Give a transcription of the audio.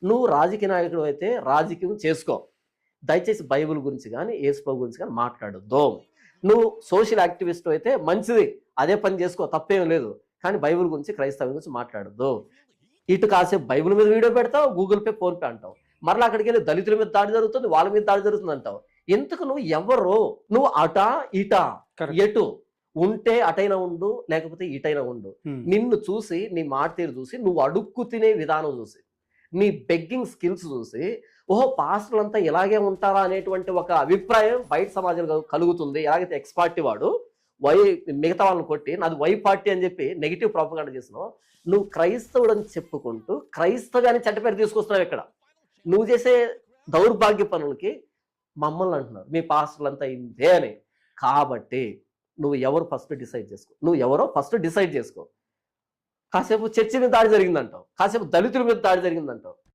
నువ్వు రాజకీయ నాయకుడు అయితే రాజకీయం చేసుకో, దయచేసి బైబిల్ గురించి కానీ యేసుప్రభు గురించి కానీ మాట్లాడొద్దు. నువ్వు సోషల్ యాక్టివిస్ట్ అయితే మంచిది, అదే పని చేసుకో, తప్పేం లేదు. కానీ బైబిల్ గురించి క్రైస్తవం గురించి మాట్లాడొద్దు. ఇటు కాసేపు బైబిల్ మీద వీడియో పెడతావు, గూగుల్ పే ఫోన్ పే అంటావు, మరలా అక్కడికి వెళ్ళి దళితుల మీద దాడి జరుగుతుంది, వాళ్ళ మీద దాడి జరుగుతుంది అంటావు. ఎందుకు? నువ్వు ఎవరు? నువ్వు అటా ఇటా? ఎటు ఉంటే అటైనా ఉండు, లేకపోతే ఇటైనా ఉండు. నిన్ను చూసి, నీ మాట తీరు చూసి, నువ్వు అడుక్కు తినే విధానం చూసి, నీ బెగ్గింగ్ స్కిల్స్ చూసి, ఓహో పాస్టర్లంతా ఇలాగే ఉంటారా అనేటువంటి ఒక అభిప్రాయం బయట సమాజంలో కలుగుతుంది. ఎలాగైతే ఎక్స్ పార్టీ వాడు మిగతా వాళ్ళని కొట్టి నాది వై పార్టీ అని చెప్పి నెగిటివ్ ప్రాపగండ చేసినావు, నువ్వు క్రైస్తవుడు అని చెప్పుకుంటూ క్రైస్తవాన్ని చెడ్డ పేరు తీసుకొస్తున్నావు. ఇక్కడ నువ్వు చేసే దౌర్భాగ్య పనులకి మమ్మల్ని అంటున్నారు మీ పాస్టర్లంతా ఇంతే అని. కాబట్టి నువ్వు ఎవరు ఫస్ట్ డిసైడ్ చేసుకో, నువ్వు ఎవరో ఫస్ట్ డిసైడ్ చేసుకో. కాసేపు చర్చి మీద దాడి జరిగిందంటావు, కాసేపు దళితుల మీద దాడి జరిగిందంటావు,